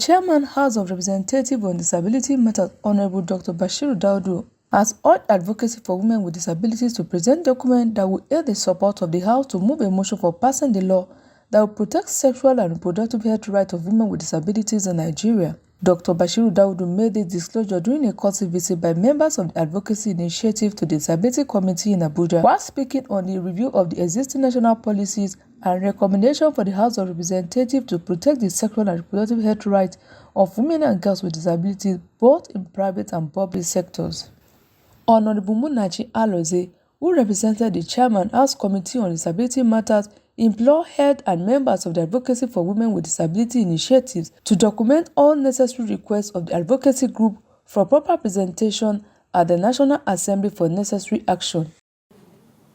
Chairman, House of Representatives on Disability Matters, Honorable Dr. AWWDI, has urged advocacy for women with disabilities to present documents that will aid the support of the House to move a motion for passing the law that will protect sexual and reproductive health rights of women with disabilities in Nigeria. Dr. AWWDI made this disclosure during a courtesy visit by members of the Advocacy Initiative to the Disability Committee in Abuja, while speaking on the review of the existing national policies and recommendation for the House of Representatives to protect the sexual and reproductive health rights of women and girls with disabilities both in private and public sectors. Honorable Munachi Aloze, who represented the Chairman House Committee on Disability Matters, implored head and members of the Advocacy for Women with Disability Initiatives to document all necessary requests of the advocacy group for proper presentation at the National Assembly for necessary action.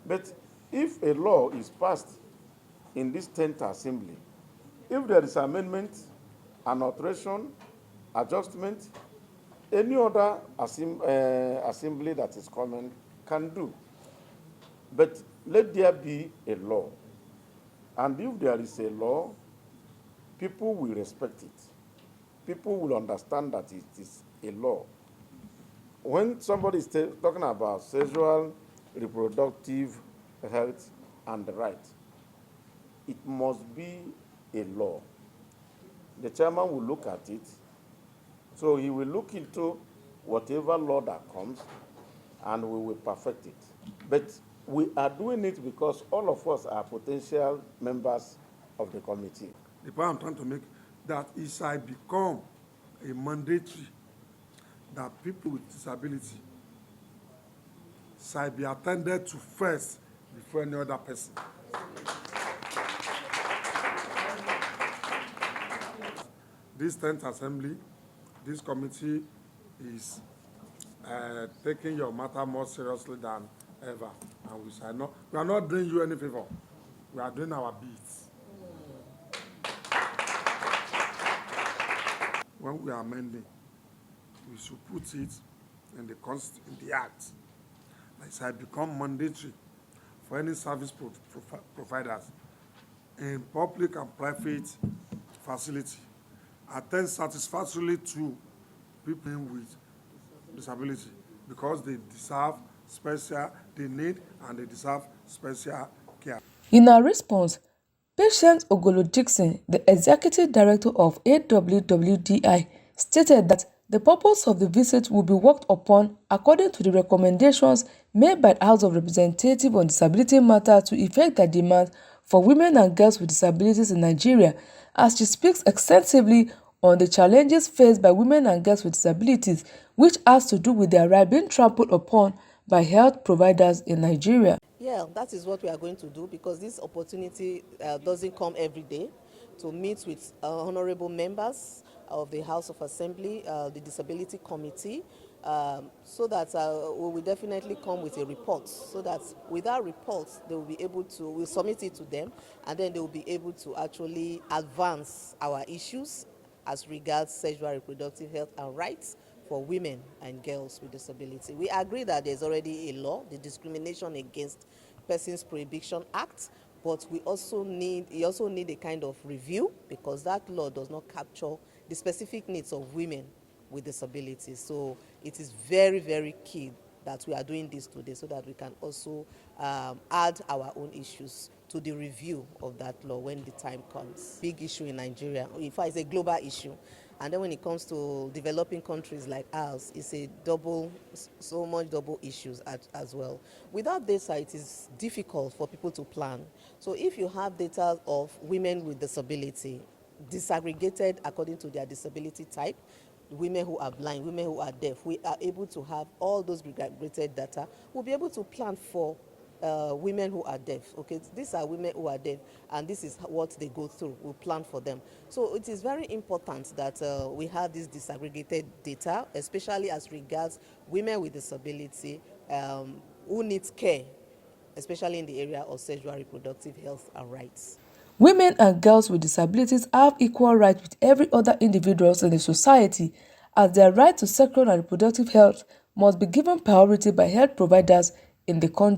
But if a law is passed in this 10th Assembly, if there is amendment, an alteration, adjustment, any other assembly that is coming can do. But let there be a law. And if there is a law, people will respect it. People will understand that it is a law. When somebody is talking about sexual, reproductive health and right, it must be a law. The chairman will look at it. So he will look into whatever law that comes and we will perfect it. But we are doing it because all of us are potential members of the committee. The point I'm trying to make that is I become a mandatory that people with disability shall be attended to first before any other person. This 10th Assembly, this committee is taking your matter more seriously than ever, and we are not doing you any favor. We are doing our bits. When we are amending, we should put it in the act. Like I become mandatory for any service providers in public and private facility. Attend satisfactorily to people with disability because they deserve they need and they deserve special care. In a response, Patient Ogolo Dixon, the Executive Director of AWWDI, stated that the purpose of the visit will be worked upon according to the recommendations made by the House of Representatives on Disability Matters to effect their demands for women and girls with disabilities in Nigeria, as she speaks extensively on the challenges faced by women and girls with disabilities, which has to do with their rights being trampled upon by health providers in Nigeria. Yeah, that is what we are going to do because this opportunity doesn't come every day to meet with honorable members of the House of Assembly, the Disability Committee, so that we will definitely come with a report, so that with our reports they will be able to, we'll submit it to them, and then they will be able to actually advance our issues as regards sexual reproductive health and rights for women and girls with disability. We agree that there's already a law, the Discrimination Against Persons Prohibition Act, but we also need a kind of review because that law does not capture the specific needs of women with disabilities. So it is very, very key that we are doing this today so that we can also add our own issues to the review of that law when the time comes. Big issue in Nigeria. In fact, it's a global issue. And then when it comes to developing countries like ours, it's a so much double issues as well. Without data, it is difficult for people to plan. So if you have data of women with disability, disaggregated according to their disability type, women who are blind, women who are deaf, we are able to have all those aggregated data. We'll be able to plan for women who are deaf. Okay, these are women who are deaf, and this is what they go through. We'll plan for them. So it is very important that we have this disaggregated data, especially as regards women with disability who need care, especially in the area of sexual reproductive health and rights. Women and girls with disabilities have equal rights with every other individuals in the society, as their right to sexual and reproductive health must be given priority by health providers in the country.